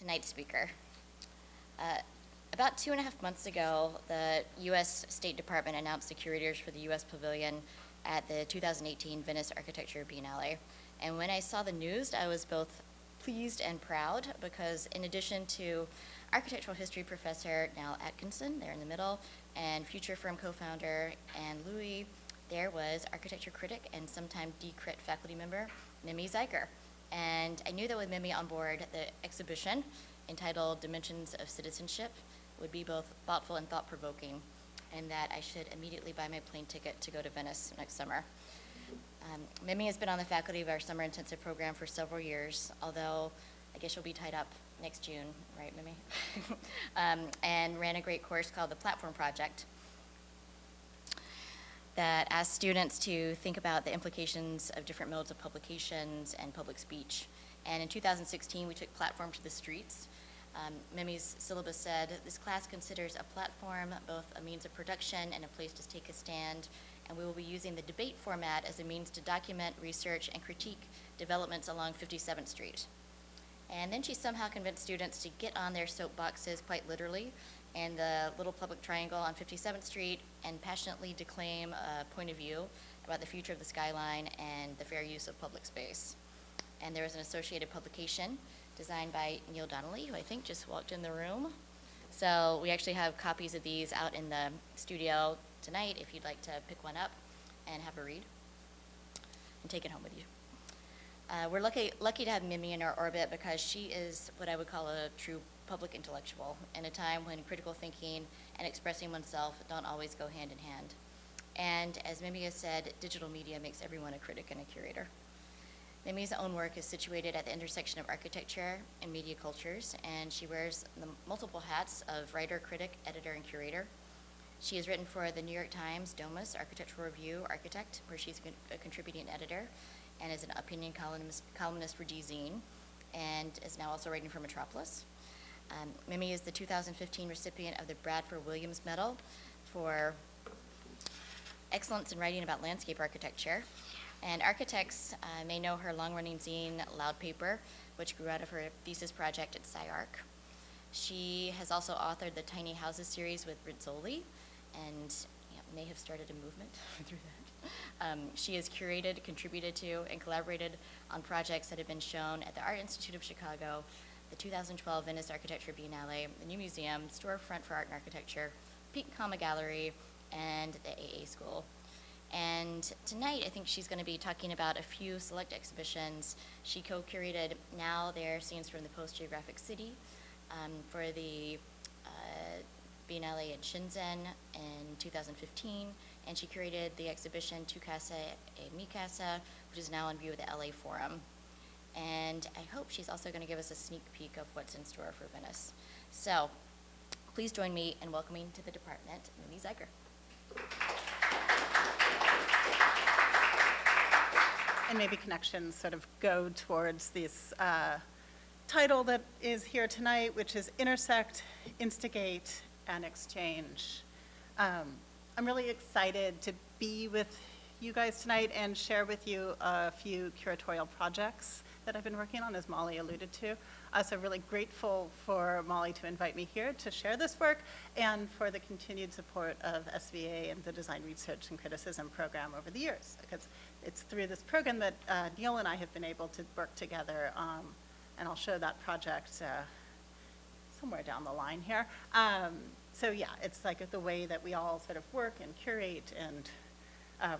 tonight's speaker. About 2.5 months ago, the U.S. State Department announced the curators for the U.S. Pavilion at the 2018 Venice Architecture Biennale. And when I saw the news, I was both pleased and proud because in addition to architectural history professor Nal Atkinson, there in the middle, and future firm co-founder Anne Louis, there was architecture critic and sometime D-Crit faculty member Mimi Zeiger. And I knew that with Mimi on board, the exhibition entitled Dimensions of Citizenship would be both thoughtful and thought-provoking, and that I should immediately buy my plane ticket to go to Venice next summer. Mimi has been on the faculty of our summer intensive program for several years, although I guess she'll be tied up next June, right, Mimi? And ran a great course called the Platform Project that asked students to think about the implications of different modes of publications and public speech. And in 2016, we took platform to the streets. Mimi's syllabus said, this class considers a platform both a means of production and a place to take a stand, and we will be using the debate format as a means to document, research, and critique developments along 57th Street. And then she somehow convinced students to get on their soapboxes, quite literally, in the little public triangle on 57th Street and passionately declaim a point of view about the future of the skyline and the fair use of public space. And there was an associated publication designed by Neil Donnelly, who I think just walked in the room. So we actually have copies of these out in the studio tonight if you'd like to pick one up and have a read and take it home with you. We're lucky to have Mimi in our orbit because she is what I would call a true public intellectual in a time when critical thinking and expressing oneself don't always go hand in hand. And as Mimi has said, digital media makes everyone a critic and a curator. Mimi's own work is situated at the intersection of architecture and media cultures, and she wears the multiple hats of writer, critic, editor, and curator. She has written for the New York Times, Domus, Architectural Review, Architect, where she's a contributing editor, and is an opinion columnist for Dezeen, and is now also writing for Metropolis. Mimi is the 2015 recipient of the Bradford Williams Medal for excellence in writing about landscape architecture. And architects may know her long-running zine, Loud Paper, which grew out of her thesis project at Zeiger. She has also authored the Tiny Houses series with Rizzoli, and may have started a movement through that. She has curated, contributed to, and collaborated on projects that have been shown at the Art Institute of Chicago, the 2012 Venice Architecture Biennale, the New Museum, Storefront for Art and Architecture, pinkcomma Gallery, and the AA School. And tonight, I think she's going to be talking about a few select exhibitions. She co-curated Now There Scenes from the Post Geographic City for the Biennale in Shenzhen in 2015, and she curated the exhibition Tu Casa e Mi Casa, which is now on view at the LA Forum. And I hope she's also going to give us a sneak peek of what's in store for Venice. So please join me in welcoming to the department, Mimi Zeiger. And maybe connections sort of go towards this title that is here tonight, which is Intersect, Instigate, and Exchange. I'm really excited to be with you guys tonight and share with you a few curatorial projects that I've been working on, as Molly alluded to. So really grateful for Molly to invite me here to share this work and for the continued support of SVA and the Design Research and Criticism program over the years, because it's through this program that Neil and I have been able to work together, and I'll show that project somewhere down the line here. So yeah, it's like the way that we all sort of work and curate and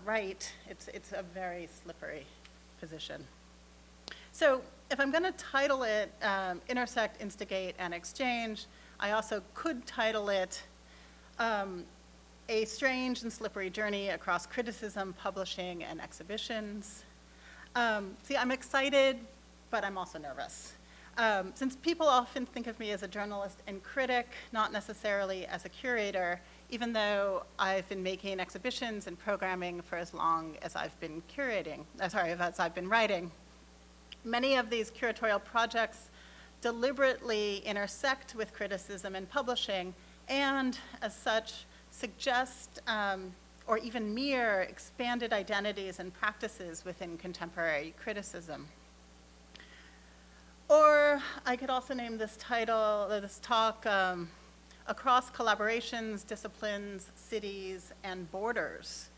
write. It's a very slippery position. So if I'm going to title it Intersect, Instigate, and Exchange, I also could title it A Strange and Slippery Journey Across Criticism, Publishing, and Exhibitions. See, I'm excited, but I'm also nervous. Since people often think of me as a journalist and critic, not necessarily as a curator, even though I've been making exhibitions and programming for as long as I've been as I've been writing. Many of these curatorial projects deliberately intersect with criticism and publishing, and as such, suggest or even mirror expanded identities and practices within contemporary criticism. Or Or I could also name this title, or this talk, Across Collaborations, Disciplines, Cities, and Borders.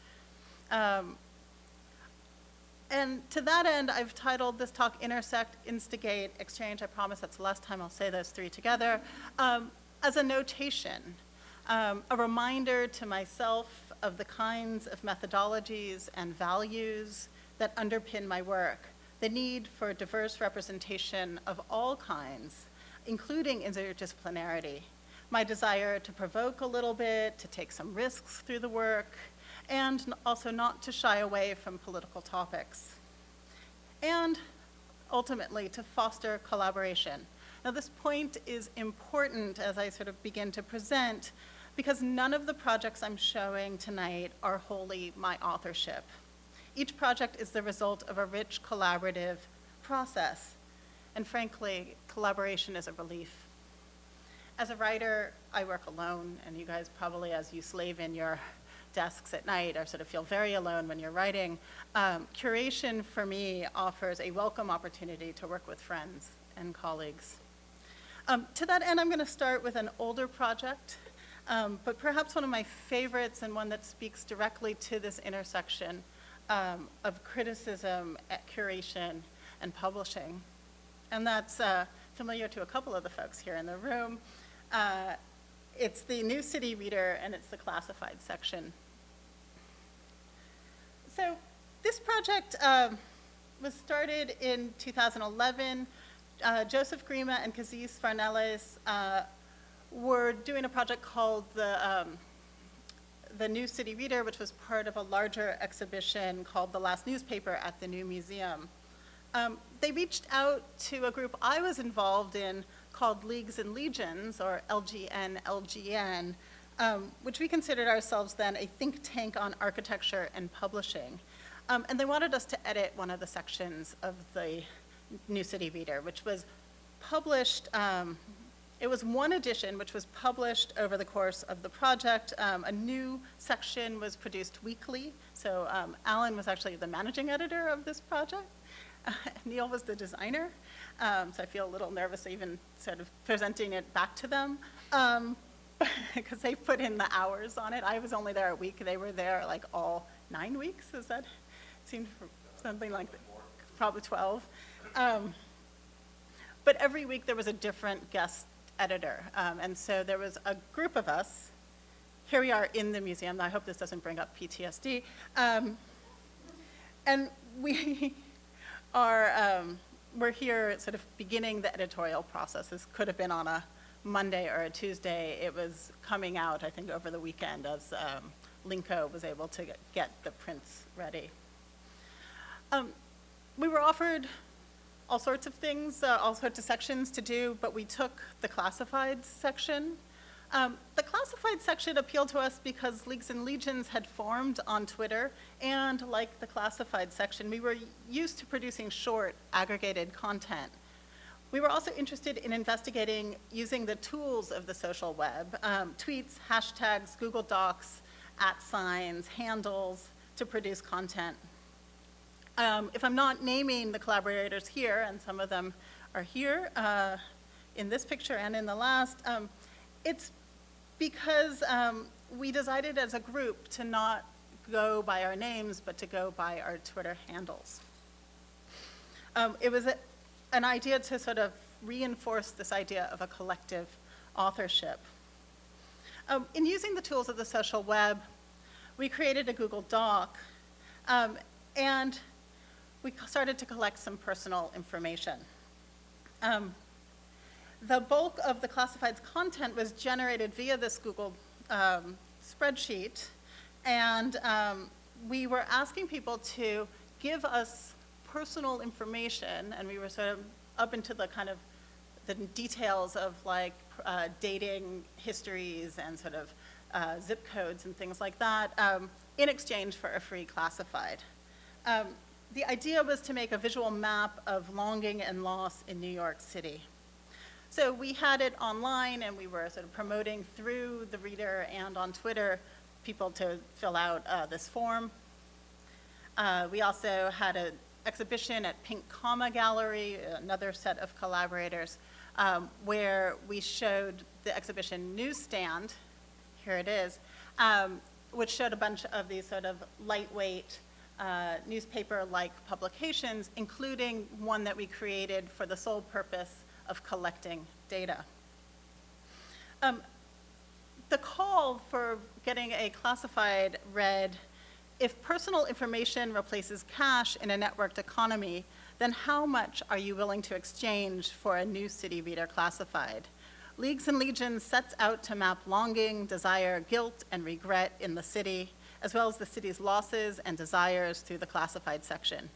And to that end, I've titled this talk Intersect, Instigate, Exchange. I promise that's the last time I'll say those three together, as a notation, a reminder to myself of the kinds of methodologies and values that underpin my work, the need for diverse representation of all kinds, including interdisciplinarity, my desire to provoke a little bit, to take some risks through the work, and also not to shy away from political topics, and ultimately to foster collaboration. Now, this point is important as I sort of begin to present, because none of the projects I'm showing tonight are wholly my authorship. Each project is the result of a rich collaborative process, and frankly, collaboration is a relief. As a writer, I work alone, and you guys probably, as you slave in your desks at night, or sort of feel very alone when you're writing. Curation, for me, offers a welcome opportunity to work with friends and colleagues. To that end, I'm going to start with an older project, but perhaps one of my favorites and one that speaks directly to this intersection of criticism, curation, and publishing. And that's familiar to a couple of the folks here in the room. It's the New City Reader, and it's the classified section. So this project was started in 2011. Joseph Grima and Kazis Farnellis were doing a project called the New City Reader, which was part of a larger exhibition called The Last Newspaper at the New Museum. They reached out to a group I was involved in called Leagues and Legions, or LGN, which we considered ourselves then a think tank on architecture and publishing. And they wanted us to edit one of the sections of the New City Reader, which was published, it was one edition which was published over the course of the project. A new section was produced weekly. So Alan was actually the managing editor of this project. Neil was the designer. So I feel a little nervous even sort of presenting it back to them, because they put in the hours on it. I was only there a week. They were there like all 9 weeks. Is that, seemed something like that, probably 12. But every week there was a different guest editor. And so there was a group of us. Here we are in the museum. I hope this doesn't bring up PTSD. And we are, we're here sort of beginning the editorial process. This could have been on a Monday or a Tuesday. It was coming out, I think, over the weekend as Linko was able to get the prints ready. We were offered all sorts of things, all sorts of sections to do, but we took the classified section. The classified section appealed to us because Leagues and Legions had formed on Twitter, and like the classified section, we were used to producing short, aggregated content. We were also interested in investigating using the tools of the social web, tweets, hashtags, Google Docs, @signs, handles, to produce content. If I'm not naming the collaborators here, and some of them are here in this picture and in the last, it's because we decided as a group to not go by our names, but to go by our Twitter handles. It was an idea to sort of reinforce this idea of a collective authorship. In using the tools of the social web, we created a Google Doc, and we started to collect some personal information. The bulk of the classified's content was generated via this Google spreadsheet, and we were asking people to give us personal information, and we were sort of up into the kind of the details of like dating histories and sort of zip codes and things like that in exchange for a free classified. The idea was to make a visual map of longing and loss in New York City. So we had it online, and we were sort of promoting through the reader and on Twitter people to fill out this form. We also had exhibition at pinkcomma Gallery, another set of collaborators, where we showed the exhibition Newsstand, here it is, which showed a bunch of these sort of lightweight newspaper-like publications, including one that we created for the sole purpose of collecting data. The call for getting a classified read, if personal information replaces cash in a networked economy, then how much are you willing to exchange for a new city reader classified? Leagues and Legions sets out to map longing, desire, guilt, and regret in the city, as well as the city's losses and desires through the classified section.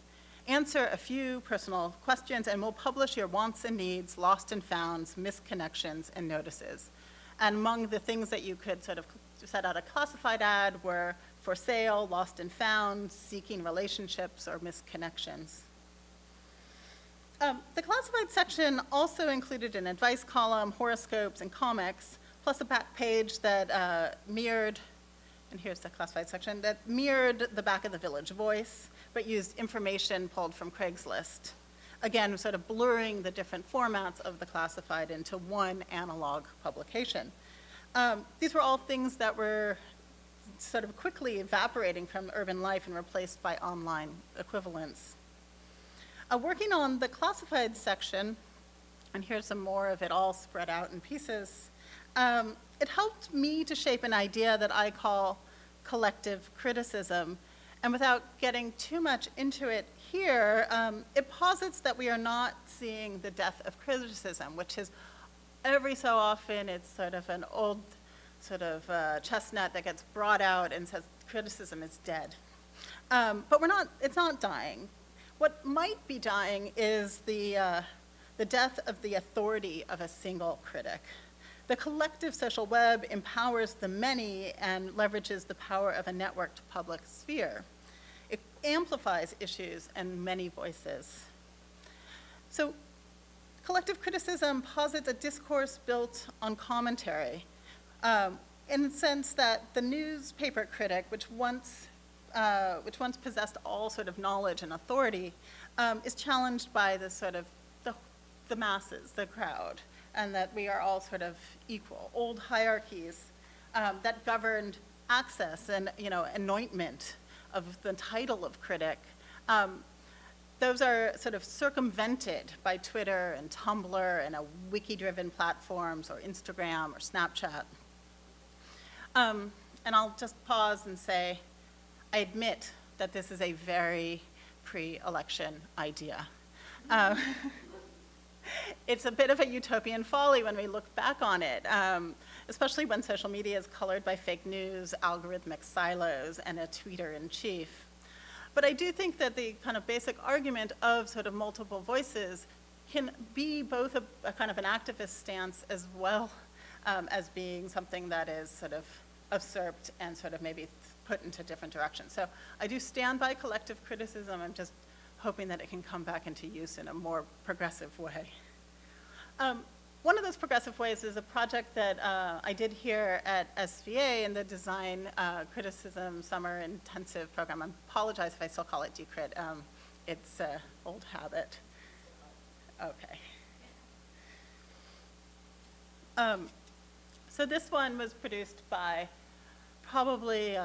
Answer a few personal questions and we'll publish your wants and needs, lost and founds, misconnections, and notices. And among the things that you could sort of set out a classified ad were for sale, lost and found, seeking relationships, or misconnections. The classified section also included an advice column, horoscopes, and comics, plus a back page that mirrored, and here's the classified section, that mirrored the back of the Village Voice, but used information pulled from Craigslist. Again, sort of blurring the different formats of the classified into one analog publication. These were all things that were sort of quickly evaporating from urban life and replaced by online equivalents. Working on the classified section, and here's some more of it all spread out in pieces, it helped me to shape an idea that I call collective criticism. And without getting too much into it here, it posits that we are not seeing the death of criticism, which is every so often it's sort of an old sort of chestnut that gets brought out and says criticism is dead. But it's not dying. What might be dying is the death of the authority of a single critic. The collective social web empowers the many and leverages the power of a networked public sphere. It amplifies issues and many voices. So collective criticism posits a discourse built on commentary, in the sense that the newspaper critic, which once possessed all sort of knowledge and authority, is challenged by the sort of the masses, the crowd, and that we are all sort of equal. Old hierarchies that governed access and anointment of the title of critic, those are sort of circumvented by Twitter and Tumblr and wiki-driven platforms or Instagram or Snapchat. And I'll just pause and say, I admit that this is a very pre-election idea. It's a bit of a utopian folly when we look back on it, especially when social media is colored by fake news, algorithmic silos, and a tweeter-in-chief. But I do think that the kind of basic argument of sort of multiple voices can be both a kind of an activist stance as well as being something that is sort of usurped and sort of maybe put into different directions. So I do stand by collective criticism. I'm just hoping that it can come back into use in a more progressive way. One of those progressive ways is a project that I did here at SVA in the Design Criticism Summer Intensive Program. I apologize if I still call it Decrit. It's an old habit. Okay. So this one was produced by probably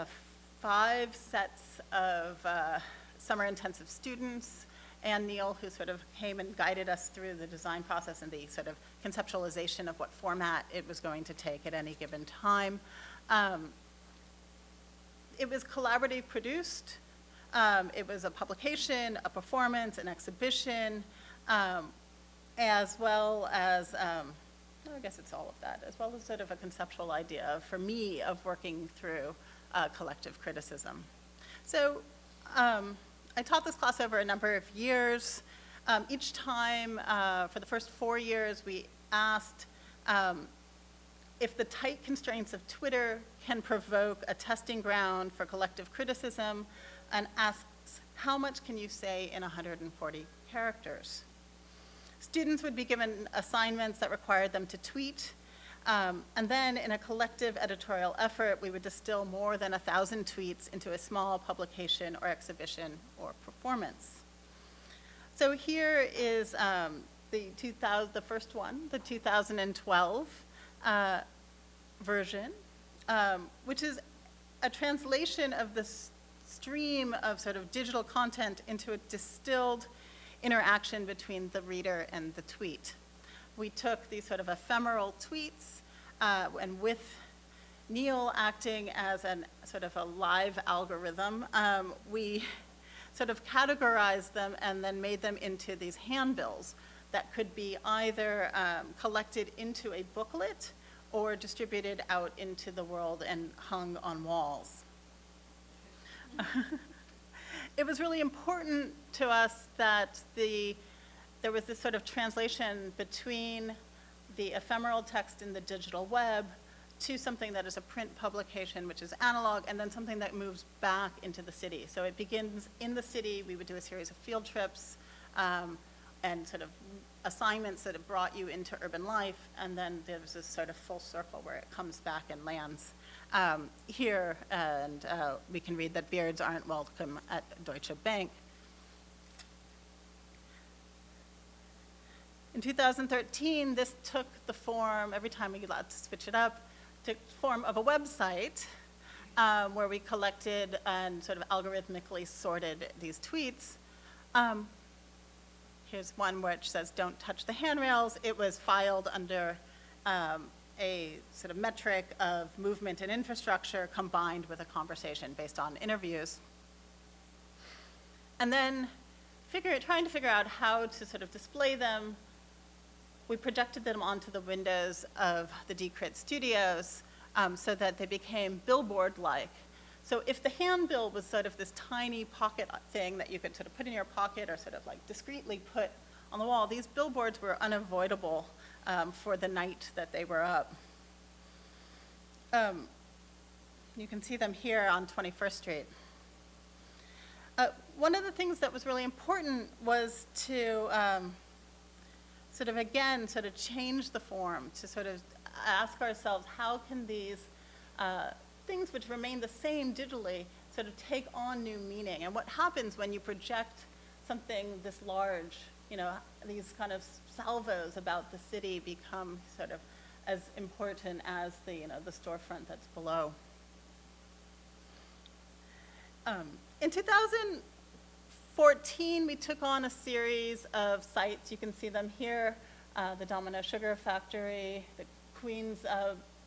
5 sets of summer intensive students, and Neil, who sort of came and guided us through the design process and the sort of conceptualization of what format it was going to take at any given time. It was collaboratively produced. It was a publication, a performance, an exhibition, as well as, I guess it's all of that, as well as sort of a conceptual idea for me of working through collective criticism. So I taught this class over a number of years. Each time, for the first 4 years, we asked if the tight constraints of Twitter can provoke a testing ground for collective criticism, and asks, how much can you say in 140 characters? Students would be given assignments that required them to tweet, and then in a collective editorial effort, we would distill more than 1,000 tweets into a small publication or exhibition or performance. So here is the first one, the 2012 version, which is a translation of this stream of sort of digital content into a distilled interaction between the reader and the tweet. We took these sort of ephemeral tweets, and with Neil acting as an sort of a live algorithm, we sort of categorized them and then made them into these handbills that could be either collected into a booklet or distributed out into the world and hung on walls. It was really important to us that there was this sort of translation between the ephemeral text in the digital web to something that is a print publication, which is analog, and then something that moves back into the city. So it begins in the city. We would do a series of field trips and sort of assignments that have brought you into urban life, and then there's this sort of full circle where it comes back and lands here, and we can read that beards aren't welcome at Deutsche Bank. In 2013, this took the form, every time we got allowed to switch it up, took the form of a website where we collected and sort of algorithmically sorted these tweets. Here's one which says, "Don't touch the handrails." It was filed under a sort of metric of movement and infrastructure combined with a conversation based on interviews. And then trying to figure out how to sort of display them, we projected them onto the windows of the Decrit studios so that they became billboard-like. So if the handbill was sort of this tiny pocket thing that you could sort of put in your pocket or sort of like discreetly put on the wall, these billboards were unavoidable for the night that they were up. You can see them here on 21st Street. One of the things that was really important was to sort of change the form, to sort of ask ourselves, how can these things which remain the same digitally sort of take on new meaning? And what happens when you project something this large, these kind of salvos about the city become sort of as important as the storefront that's below. In 2014, we took on a series of sites. You can see them here, the Domino Sugar Factory, the Queens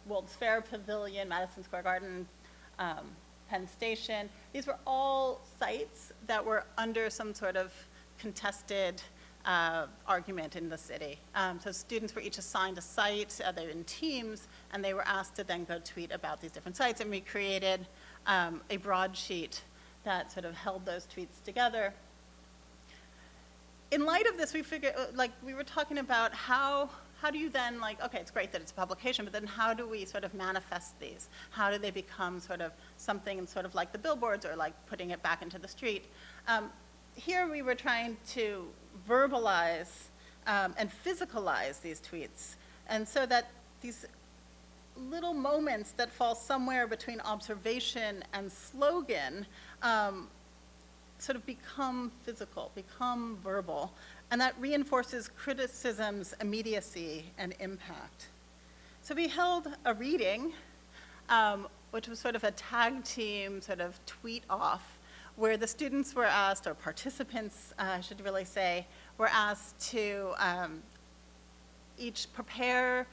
World's Fair Pavilion, Madison Square Garden, Penn Station. These were all sites that were under some sort of contested argument in the city. So students were each assigned a site, they were in teams, and they were asked to then go tweet about these different sites, and we created a broadsheet that sort of held those tweets together. In light of this, we figured, we were talking about how do you then, okay, it's great that it's a publication, but then how do we sort of manifest these? How do they become sort of something sort of like the billboards or like putting it back into the street? Here we were trying to verbalize and physicalize these tweets, and so that these little moments that fall somewhere between observation and slogan sort of become physical, become verbal, and that reinforces criticism's immediacy and impact. So we held a reading, which was sort of a tag team sort of tweet off, where the students were asked, or participants, I should really say, were asked to each prepare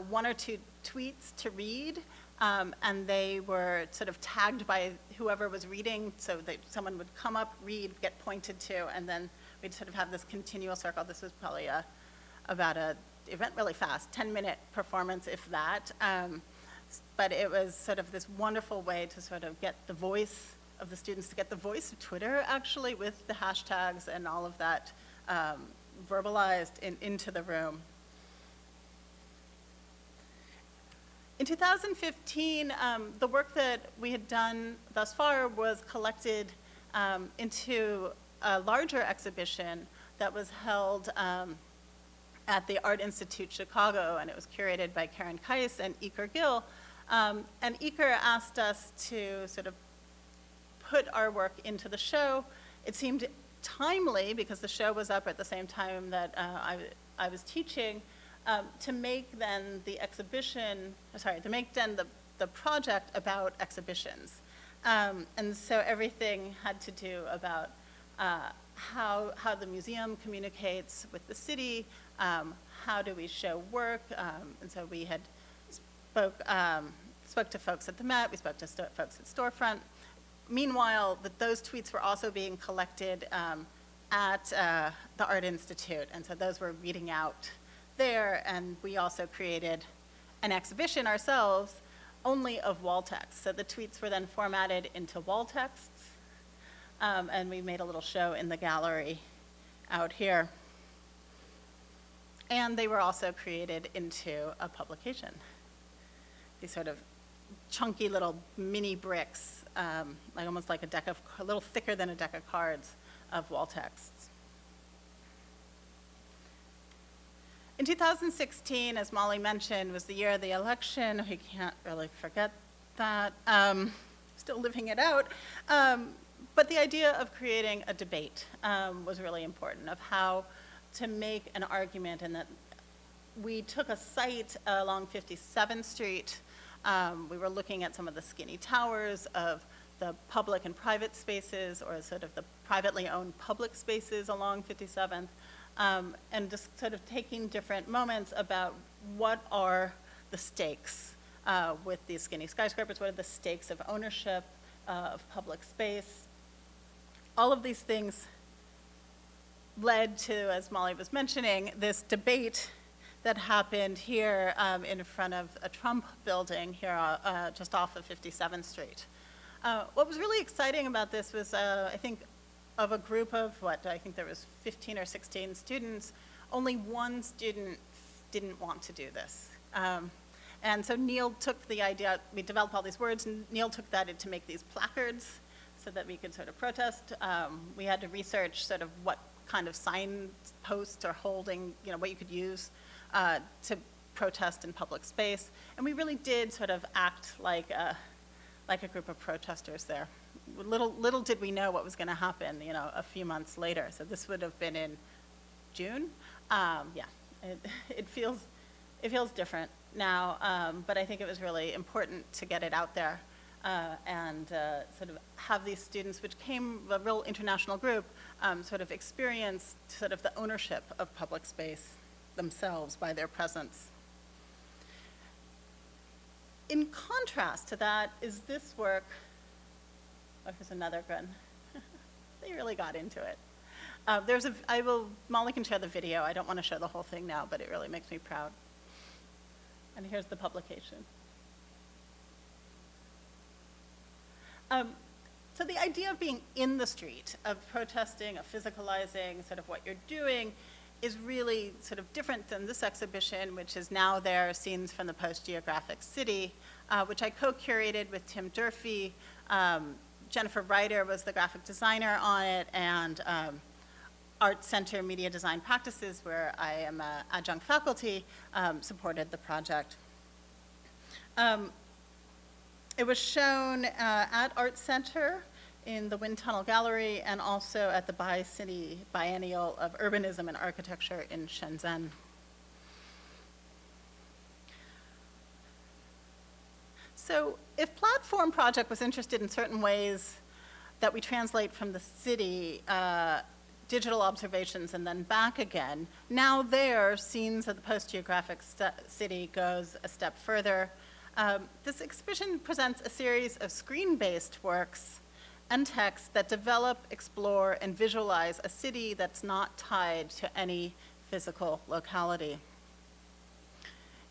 one or two tweets to read, and they were sort of tagged by whoever was reading, so that someone would come up, read, get pointed to, and then we'd sort of have this continual circle. This was probably it went really fast, 10-minute performance, if that. But it was sort of this wonderful way to sort of get the voice of the students, to get the voice of Twitter, actually, with the hashtags and all of that verbalized into the room. In 2015, the work that we had done thus far was collected into a larger exhibition that was held at the Art Institute Chicago, and it was curated by Karen Keiss and Iker Gill. And Iker asked us to sort of put our work into the show. It seemed timely, because the show was up at the same time that I was teaching, to make then the exhibition, sorry, to make then the project about exhibitions. And so everything had to do about how the museum communicates with the city, how do we show work, and so we had spoke to folks at the Met, we spoke to folks at Storefront. Meanwhile, those tweets were also being collected at the Art Institute, and so those were reading out there, and we also created an exhibition ourselves only of wall text. So the tweets were then formatted into wall texts, and we made a little show in the gallery out here. And they were also created into a publication. These sort of chunky little mini bricks, like almost like a little thicker than a deck of cards of wall texts. In 2016, as Molly mentioned, was the year of the election. We can't really forget that. Still living it out. But the idea of creating a debate was really important, of how to make an argument, and that we took a site along 57th Street. We were looking at some of the skinny towers of the public and private spaces, or sort of the privately owned public spaces along 57th, and just sort of taking different moments about what are the stakes with these skinny skyscrapers, what are the stakes of ownership of public space. All of these things led to, as Molly was mentioning, this debate that happened here in front of a Trump building here just off of 57th Street. What was really exciting about this was, I think, of a group of, I think there was 15 or 16 students, only one student didn't want to do this. And so Neil took the idea, we developed all these words, and Neil took that to make these placards so that we could sort of protest. We had to research sort of what kind of signposts or holding, what you could use to protest in public space. And we really did sort of act like a group of protesters there. Little did we know what was going to happen, a few months later. So this would have been in June. Yeah, it feels different now, but I think it was really important to get it out there and sort of have these students, which came a real international group, sort of experience sort of the ownership of public space themselves by their presence. In contrast to that is this work. Oh, here's another gun. They really got into it. Molly can share the video. I don't want to show the whole thing now, but it really makes me proud. And here's the publication. So the idea of being in the street, of protesting, of physicalizing sort of what you're doing, is really sort of different than this exhibition, which is now there, Scenes from the Post Geographic City, which I co-curated with Tim Durfee. Jennifer Ryder was the graphic designer on it, and Art Center Media Design Practices, where I am adjunct faculty, supported the project. It was shown at Art Center in the Wind Tunnel Gallery, and also at the Bi-City Biennial of Urbanism and Architecture in Shenzhen. So if Platform Project was interested in certain ways that we translate from the city, digital observations and then back again, now there, Scenes of the Post Geographic City goes a step further. This exhibition presents a series of screen-based works and texts that develop, explore, and visualize a city that's not tied to any physical locality.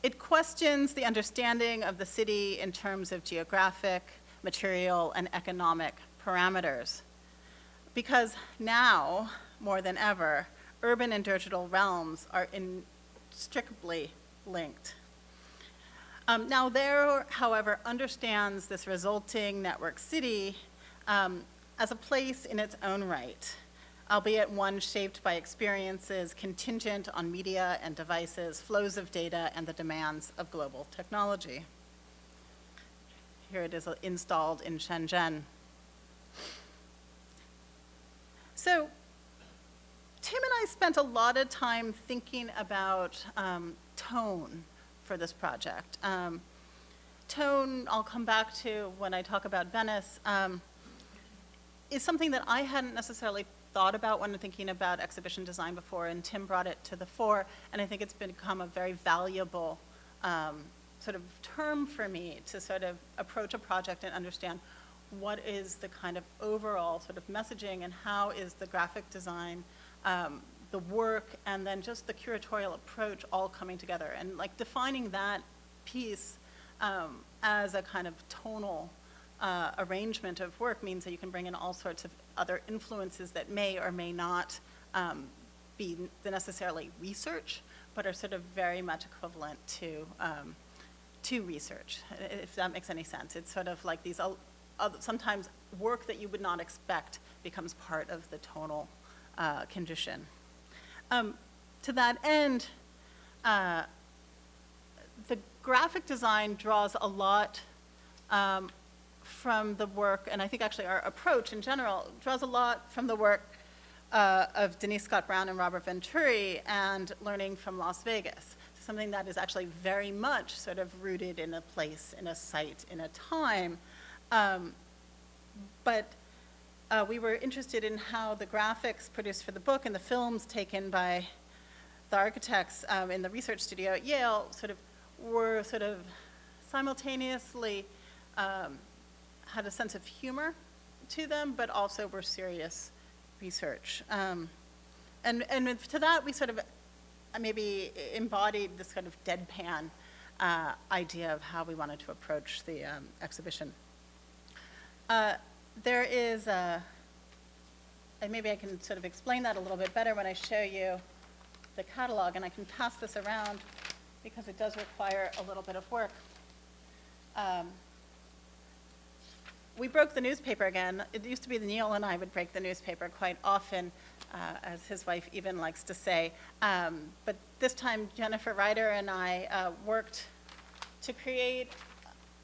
It questions the understanding of the city in terms of geographic, material, and economic parameters. Because now, more than ever, urban and digital realms are inextricably linked. Now there, however, understands this resulting network city as a place in its own right, albeit one shaped by experiences contingent on media and devices, flows of data, and the demands of global technology. Here it is installed in Shenzhen. So Tim and I spent a lot of time thinking about tone for this project. Tone, I'll come back to when I talk about Venice, is something that I hadn't necessarily thought about when thinking about exhibition design before, and Tim brought it to the fore, and I think it's become a very valuable sort of term for me to sort of approach a project and understand what is the kind of overall sort of messaging and how is the graphic design, the work, and then just the curatorial approach all coming together. And like defining that piece as a kind of tonal arrangement of work means that you can bring in all sorts of other influences that may or may not be necessarily research, but are sort of very much equivalent to research, if that makes any sense. It's sort of like these sometimes work that you would not expect becomes part of the tonal condition. To that end, the graphic design draws a lot from the work, and I think actually our approach in general draws a lot from the work of Denise Scott Brown and Robert Venturi and learning from Las Vegas. Something that is actually very much sort of rooted in a place, in a site, in a time. But we were interested in how the graphics produced for the book and the films taken by the architects in the research studio at Yale were simultaneously had a sense of humor to them, but also were serious research. And to that, we sort of maybe embodied this kind of deadpan idea of how we wanted to approach the exhibition. There is and maybe I can sort of explain that a little bit better when I show you the catalog, and I can pass this around because it does require a little bit of work. We broke the newspaper again. It used to be that Neil and I would break the newspaper quite often, as his wife even likes to say. But this time, Jennifer Ryder and I worked to create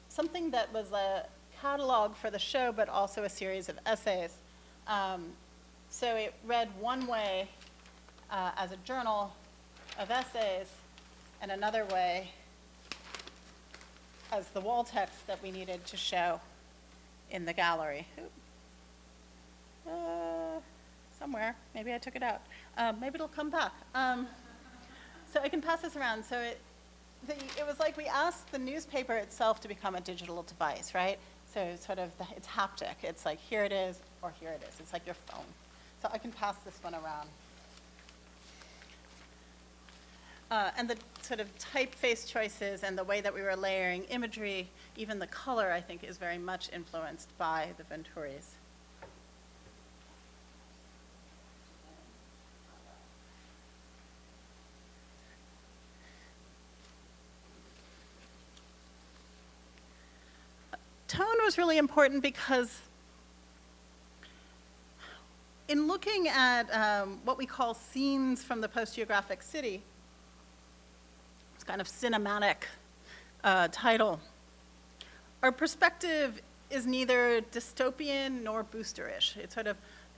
something that was a catalog for the show, but also a series of essays. So it read one way as a journal of essays, and another way as the wall text that we needed to show in the gallery. Somewhere, maybe I took it out. Maybe it'll come back. So I can pass this around. So it was like we asked the newspaper itself to become a digital device, right? So it's haptic. It's like, here it is, or here it is. It's like your phone. So I can pass this one around. And the sort of typeface choices and the way that we were layering imagery, even the color, I think, is very much influenced by the Venturis. Tone was really important because in looking at what we call scenes from the Post Geographic City, it's kind of cinematic title, our perspective is neither dystopian nor boosterish. It sort of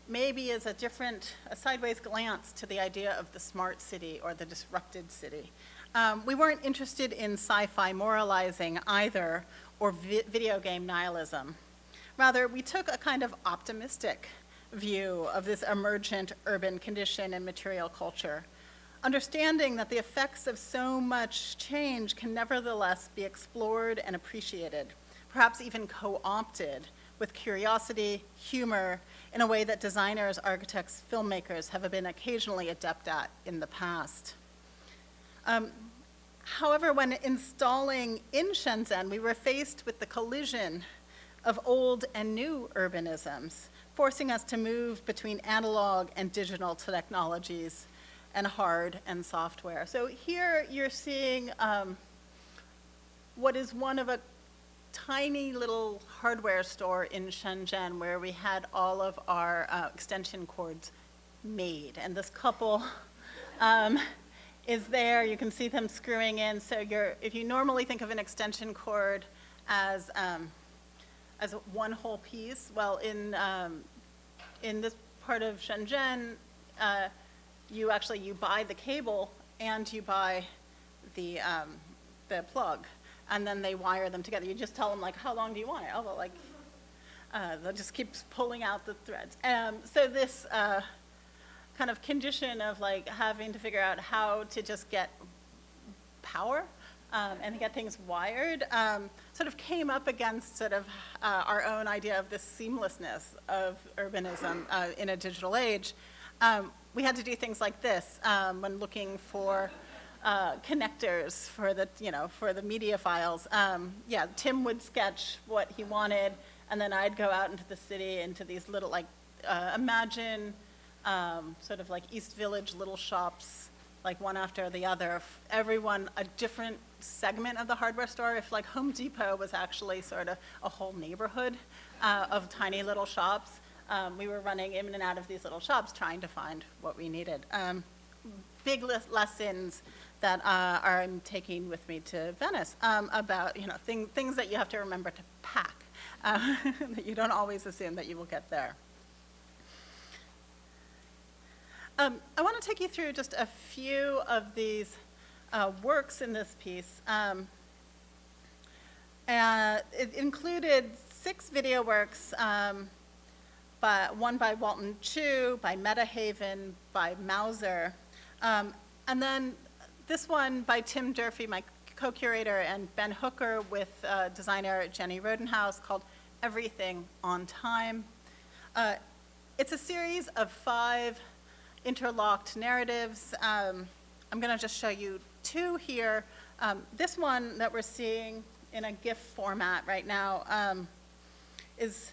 maybe is a sideways glance to the idea of the smart city or the disrupted city. We weren't interested in sci-fi moralizing either, or video game nihilism. Rather, we took a kind of optimistic view of this emergent urban condition and material culture, understanding that the effects of so much change can nevertheless be explored and appreciated, perhaps even co-opted with curiosity, humor, in a way that designers, architects, filmmakers have been occasionally adept at in the past. However, when installing in Shenzhen, we were faced with the collision of old and new urbanisms, forcing us to move between analog and digital technologies and hard and software. So here you're seeing what is one of a tiny little hardware store in Shenzhen where we had all of our extension cords made. And this couple is there. You can see them screwing in. So if you normally think of an extension cord as one whole piece, well, in this part of Shenzhen, you actually, you buy the cable and you buy the plug, and then they wire them together. You just tell them, like, how long do you want it? Oh, well, like, they'll just keep pulling out the threads. So this kind of condition of, like, having to figure out how to just get power and get things wired sort of came up against sort of our own idea of this seamlessness of urbanism in a digital age. We had to do things like this when looking for connectors for the, for the media files. Yeah, Tim would sketch what he wanted, and then I'd go out into the city, into these little, like, imagine sort of like East Village little shops, like one after the other, everyone a different segment of the hardware store. If, like, Home Depot was actually sort of a whole neighborhood of tiny little shops, we were running in and out of these little shops trying to find what we needed. Big lessons that I'm taking with me to Venice about, things that you have to remember to pack, that you don't always assume that you will get there. I want to take you through just a few of these works in this piece. It included 6 video works, one by Walton Chu, by Metahaven, by Mauser, and then this one by Tim Durfee, my co-curator, and Ben Hooker with designer Jenny Rodenhouse, called Everything on Time. It's a series of 5 interlocked narratives. I'm going to just show you 2 here. This one that we're seeing in a GIF format right now is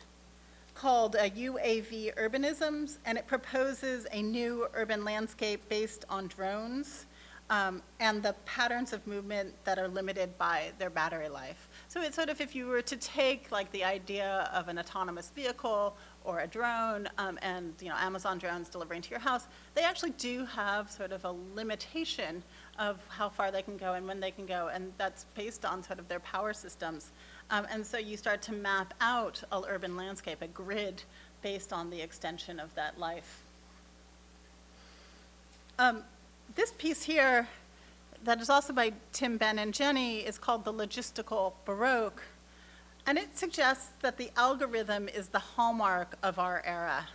called UAV Urbanisms, and it proposes a new urban landscape based on drones and the patterns of movement that are limited by their battery life. So it's sort of, if you were to take, like, the idea of an autonomous vehicle or a drone, and Amazon drones delivering to your house, they actually do have sort of a limitation of how far they can go and when they can go, and that's based on sort of their power systems. And so you start to map out an urban landscape, a grid, based on the extension of that life. This piece here, that is also by Tim, Ben, and Jenny, is called The Logistical Baroque. And it suggests that the algorithm is the hallmark of our era.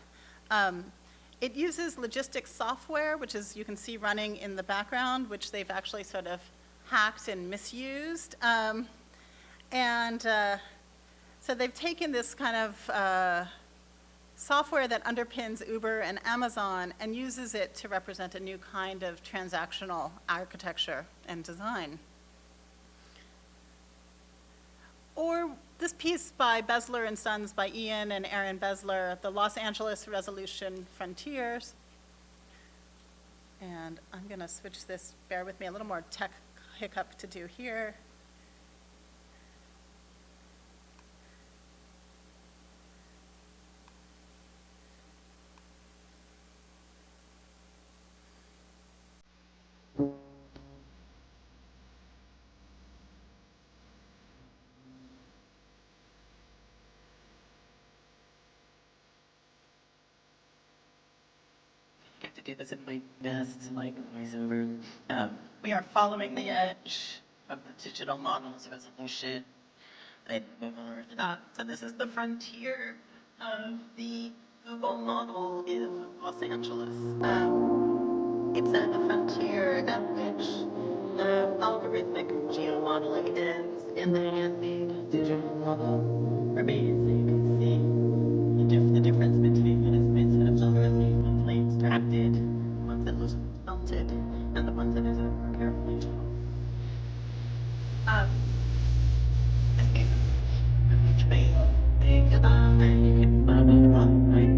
It uses logistics software, which is, you can see running in the background, which they've actually sort of hacked and misused. So they've taken this kind of software that underpins Uber and Amazon and uses it to represent a new kind of transactional architecture and design. Or this piece by Besler and Sons, by Ian and Aaron Besler, The Los Angeles Resolution Frontiers. And I'm going to switch this, bear with me, a little more tech hiccup to do here. To do this in my best, like, voiceover. We are following the edge of the digital model's resolution. So this is the frontier of the Google model in Los Angeles. It's at the frontier at which algorithmic geomodeling ends and the handmade digital model remains. So you can see the difference between what has been sort of algorithmically extracted, the ones that look melted, and the ones that are sort of more carefully modeled. Okay. Which way you can follow along, right?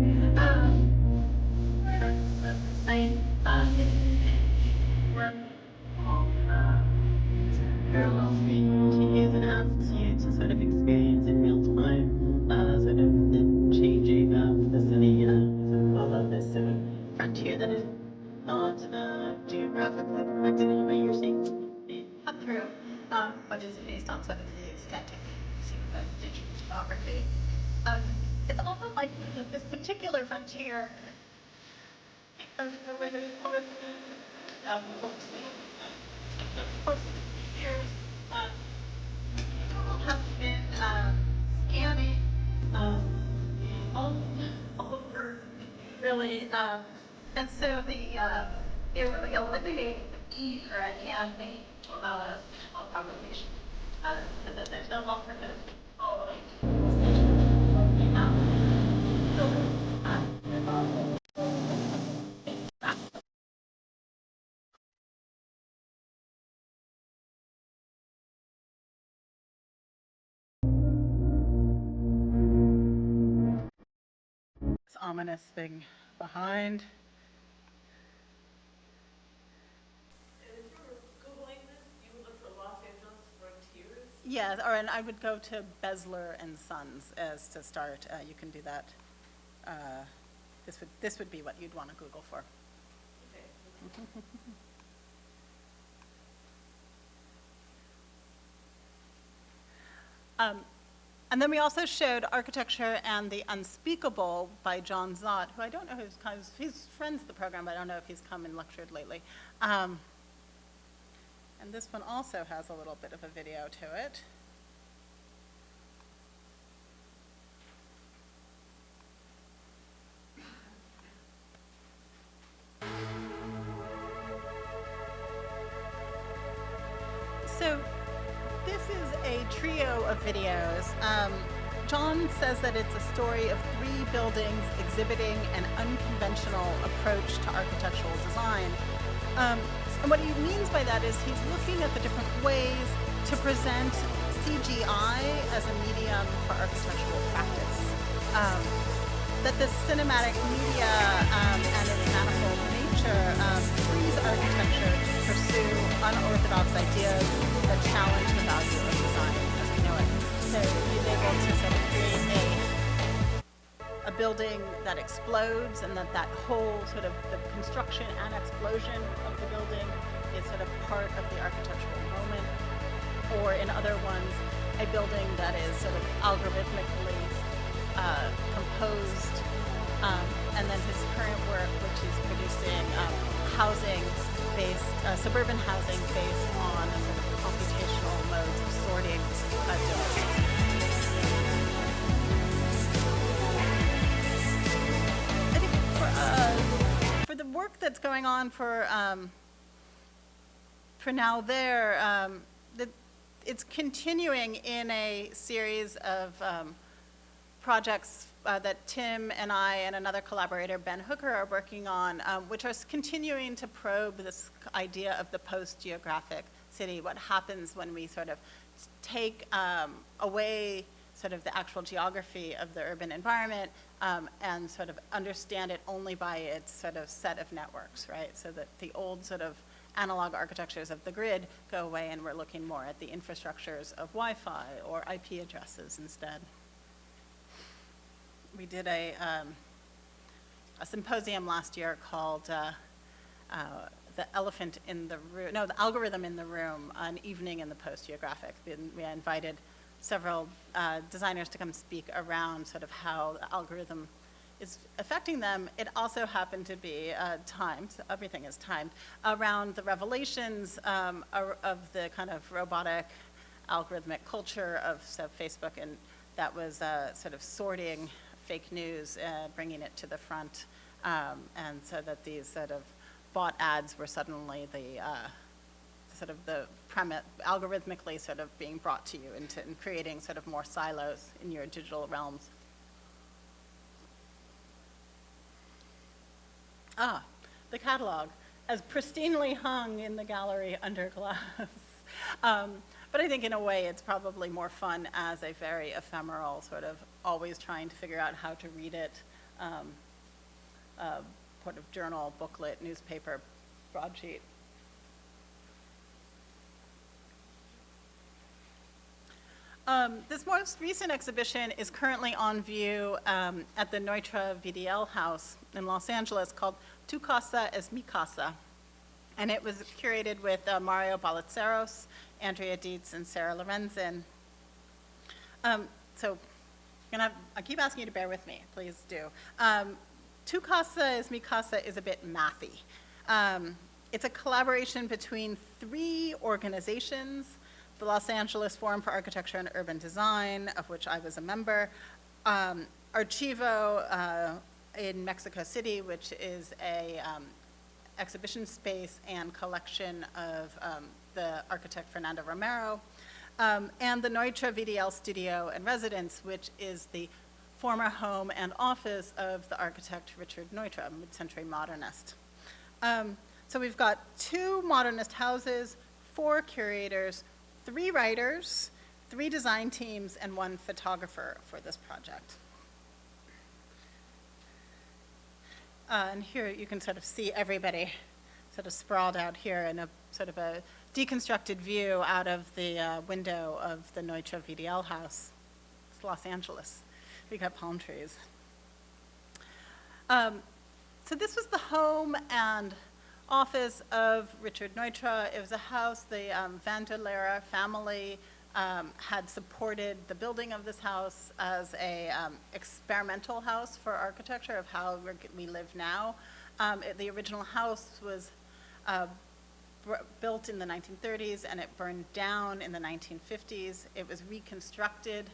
Parallel stream continues and asks you to sort of experience in real time, sort of the changing of the city, of this sort of frontier that is not geographically correct in any way. You're seeing the cut through, but is based on sort of the aesthetic, digital photography. It's also like this particular frontier People have been scanning all over, really, and so they really eliminate E or a candy population, so that there's no longer this. This ominous thing behind. Yeah, or and I would go to Besler and Sons as to start. You can do that. This would be what you'd want to Google for. And then we also showed Architecture and the Unspeakable by John Zott, who I don't know who's come, he's friends of the program, but I don't know if he's come and lectured lately. And this one also has a little bit of a video to it. So this is a trio of videos. John says that it's a story of 3 buildings exhibiting an unconventional approach to architectural design. And what he means by that is he's looking at the different ways to present CGI as a medium for architectural practice. That this cinematic media and its manifold nature frees architecture to pursue unorthodox ideas that challenge the value of design as we know it. So he's able to sort of create a building that explodes, and that whole sort of the construction and explosion of the building is sort of part of the architectural moment. Or in other ones, a building that is sort of algorithmically composed, and then his current work, which is producing housing-based, suburban housing based on sort of computational modes of sorting domains. I think for the work that's going on for now there, it's continuing in a series of projects that Tim and I and another collaborator, Ben Hooker, are working on, which are continuing to probe this idea of the post-geographic city, what happens when we sort of take away sort of the actual geography of the urban environment and sort of understand it only by its sort of set of networks, right? So that the old sort of analog architectures of the grid go away, and we're looking more at the infrastructures of Wi-Fi or IP addresses instead. We did a symposium last year called the algorithm in the room, an evening in the post-geographic. We invited several designers to come speak around sort of how the algorithm is affecting them. It also happened to be timed, everything is timed, around the revelations of the kind of robotic algorithmic culture of Facebook, and that was sort of sorting fake news, bringing it to the front, and so that these sort of bot ads were suddenly the sort of the premise, algorithmically sort of being brought to you and creating sort of more silos in your digital realms. The catalog, as pristinely hung in the gallery under glass. But I think in a way it's probably more fun as a very ephemeral sort of always trying to figure out how to read it, sort of journal, booklet, newspaper, broadsheet. This most recent exhibition is currently on view at the Neutra VDL House in Los Angeles, called Tu Casa es Mi Casa. And it was curated with Mario Ballesteros, Andrea Dietz, and Sarah Lorenzen. So I keep asking you to bear with me, please do. Tu Casa es mi casa is a bit mathy. It's a collaboration between 3 organizations: the Los Angeles Forum for Architecture and Urban Design, of which I was a member, Archivo in Mexico City, which is a exhibition space and collection of the architect Fernando Romero, and the Neutra VDL Studio and Residence, which is the former home and office of the architect Richard Neutra, a mid-century modernist. So we've got 2 modernist houses, 4 curators, 3 writers, 3 design teams, and 1 photographer for this project. And here you can sort of see everybody sort of sprawled out here in a sort of a deconstructed view out of the window of the Neutra VDL house. It's Los Angeles. We got palm trees. So this was the home and office of Richard Neutra. It was a house the Van der Lera family had supported the building of this house as a experimental house for architecture of how we live now. The original house was built in the 1930s and it burned down in the 1950s. It was reconstructed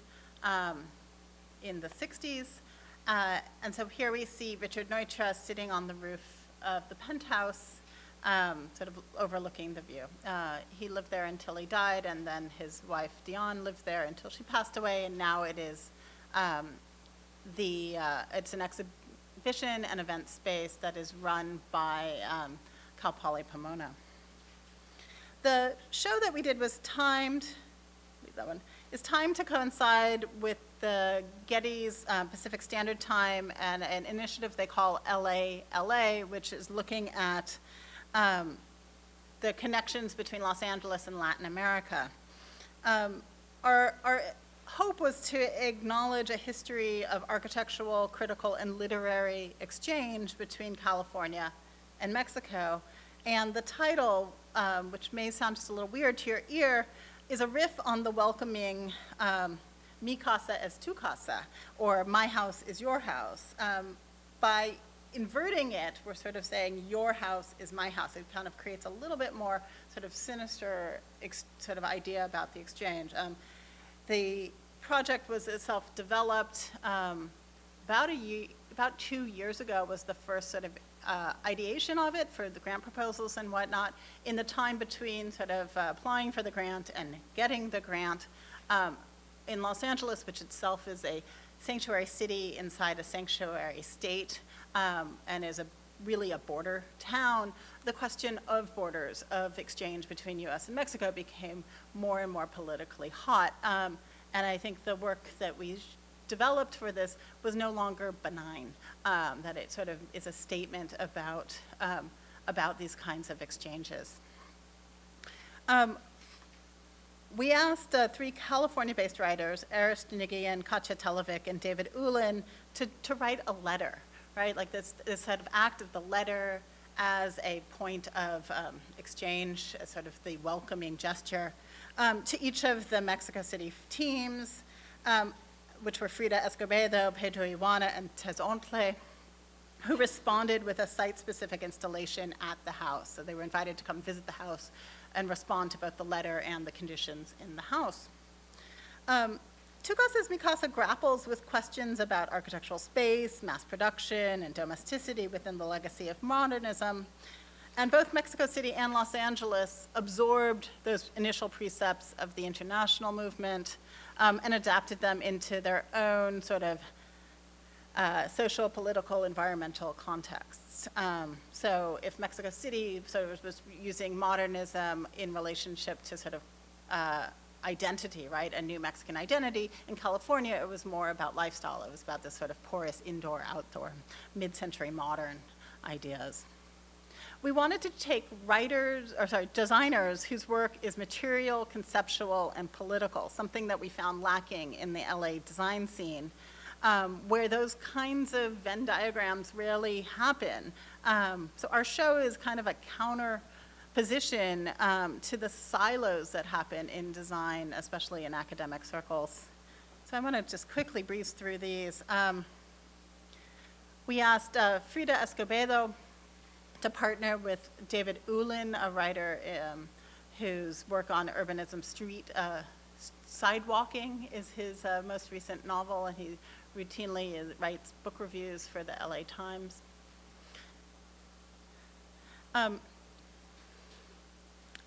in the 60s. And so here we see Richard Neutra sitting on the roof of the penthouse, sort of overlooking the view. He lived there until he died, and then his wife Dion lived there until she passed away, and now it is it's an exhibition and event space that is run by Cal Poly Pomona. The show that we did was timed to coincide with the Getty's Pacific Standard Time and an initiative they call LA, which is looking at the connections between Los Angeles and Latin America. Our hope was to acknowledge a history of architectural, critical, and literary exchange between California and Mexico. And the title, which may sound just a little weird to your ear, is a riff on the welcoming mi casa es tu casa, or my house is your house. By inverting it, we're sort of saying your house is my house. It kind of creates a little bit more sort of sinister sort of idea about the exchange. The project was itself developed about 2 years ago was the first sort of ideation of it for the grant proposals and whatnot. In the time between sort of applying for the grant and getting the grant, in Los Angeles, which itself is a sanctuary city inside a sanctuary state, and is really a border town, the question of borders, of exchange between US and Mexico became more and more politically hot. And I think the work that we developed for this was no longer benign, that it sort of is a statement about these kinds of exchanges. We asked 3 California-based writers, Eris Dinigian, Katja Televic, and David Ulin, to write a letter, right? Like this sort of act of the letter as a point of exchange, as sort of the welcoming gesture, to each of the Mexico City teams, which were Frida Escobedo, Pedro Iwana, and Tezontle, who responded with a site-specific installation at the house. So they were invited to come visit the house and respond to both the letter and the conditions in the house. Tu Casa es mi casa grapples with questions about architectural space, mass production, and domesticity within the legacy of modernism. And both Mexico City and Los Angeles absorbed those initial precepts of the international movement and adapted them into their own sort of social, political, environmental contexts. So if Mexico City sort of was using modernism in relationship to sort of identity, right, a new Mexican identity, in California it was more about lifestyle. It was about this sort of porous indoor, outdoor, mid-century modern ideas. We wanted to take designers whose work is material, conceptual, and political, something that we found lacking in the LA design scene, where those kinds of Venn diagrams rarely happen. So our show is kind of a counter position to the silos that happen in design, especially in academic circles. So I'm going to just quickly breeze through these. We asked Frida Escobedo to partner with David Ulin, a writer whose work on urbanism street sidewalking is his most recent novel, and he routinely writes book reviews for the LA Times.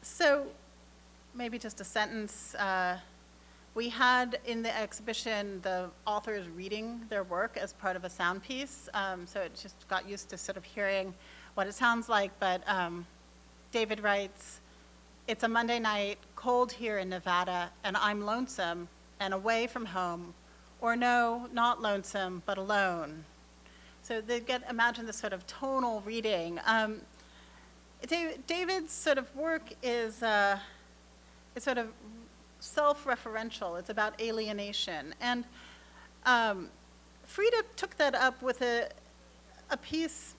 So maybe just a sentence. We had in the exhibition the authors reading their work as part of a sound piece, so it just got used to sort of hearing what it sounds like, but David writes, "It's a Monday night, cold here in Nevada, and I'm lonesome and away from home, or no, not lonesome, but alone." So they imagine this sort of tonal reading. David's sort of work is sort of self-referential. It's about alienation. And Frida took that up with a piece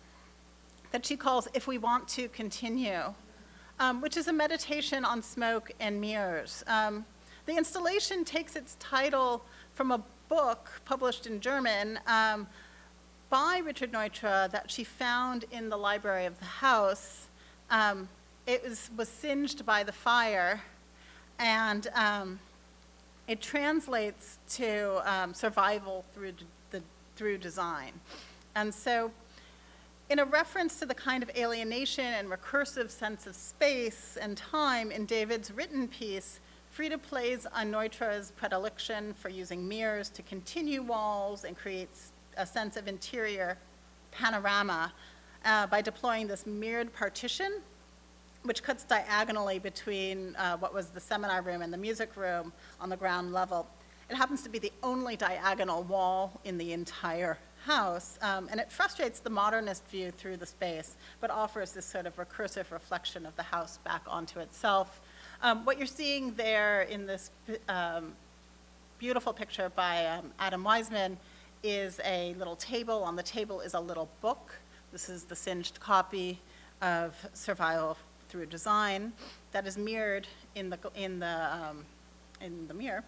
that she calls "If We Want to Continue," which is a meditation on smoke and mirrors. The installation takes its title from a book published in German by Richard Neutra that she found in the library of the house. It was singed by the fire, and it translates to survival through design. And so in a reference to the kind of alienation and recursive sense of space and time in David's written piece, Frida plays on Neutra's predilection for using mirrors to continue walls and creates a sense of interior panorama by deploying this mirrored partition, which cuts diagonally between what was the seminar room and the music room on the ground level. It happens to be the only diagonal wall in the entire house, and it frustrates the modernist view through the space, but offers this sort of recursive reflection of the house back onto itself. What you're seeing there in this beautiful picture by Adam Wiseman is a little table. On the table is a little book. This is the singed copy of Survival Through Design that is mirrored in the mirror.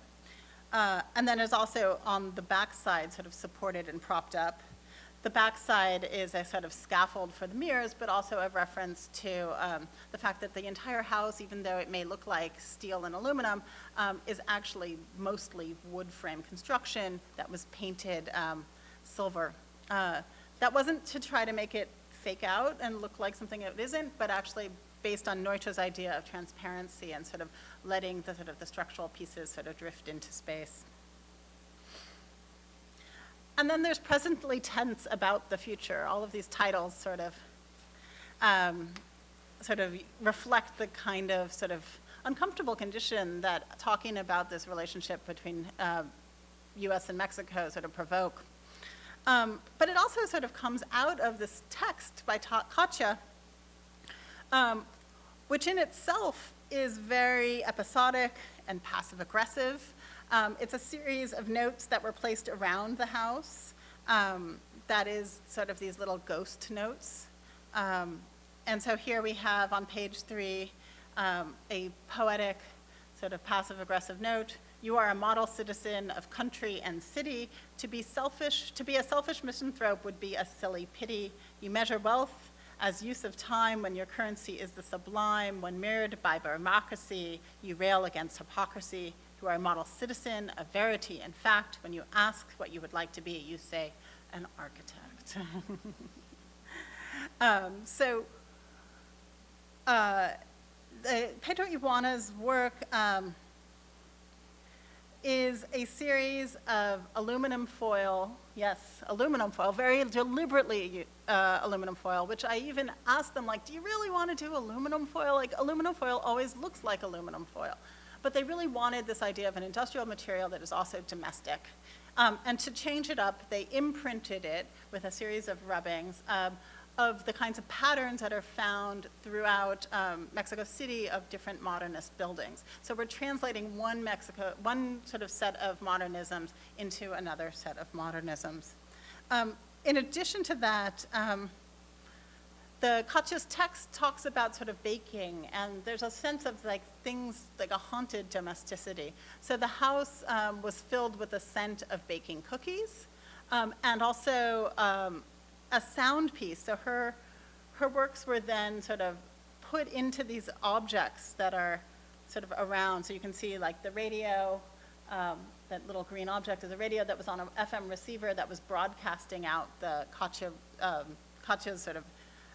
And then is also on the back side, sort of supported and propped up. The back side is a sort of scaffold for the mirrors, but also a reference to the fact that the entire house, even though it may look like steel and aluminum, is actually mostly wood frame construction that was painted silver. That wasn't to try to make it fake out and look like something it isn't, but actually based on Neutra's idea of transparency and sort of letting the sort of the structural pieces sort of drift into space. And then there's presently tense about the future. All of these titles sort of reflect the kind of sort of uncomfortable condition that talking about this relationship between US and Mexico sort of provoke. But it also sort of comes out of this text by Katja, which in itself is very episodic and passive-aggressive. It's a series of notes that were placed around the house that is sort of these little ghost notes. And so here we have on page 3 a poetic sort of passive-aggressive note. "You are a model citizen of country and city. To be a selfish misanthrope would be a silly pity. You measure wealth as use of time when your currency is the sublime. When mirrored by bureaucracy, you rail against hypocrisy. You are a model citizen of verity and fact. When you ask what you would like to be, you say, an architect." Pedro Iwanna's work is a series of aluminum foil, yes, aluminum foil, very deliberately aluminum foil, which I even asked them, like, do you really want to do aluminum foil? Like, aluminum foil always looks like aluminum foil. But they really wanted this idea of an industrial material that is also domestic. And to change it up, they imprinted it with a series of rubbings of the kinds of patterns that are found throughout Mexico City of different modernist buildings. So we're translating one sort of set of modernisms into another set of modernisms. In addition to that, the Katja's text talks about sort of baking, and there's a sense of like things, like a haunted domesticity. So the house was filled with the scent of baking cookies, and also a sound piece. So her works were then sort of put into these objects that are sort of around. So you can see like the radio, that little green object is a radio that was on an FM receiver that was broadcasting out the Katya sort of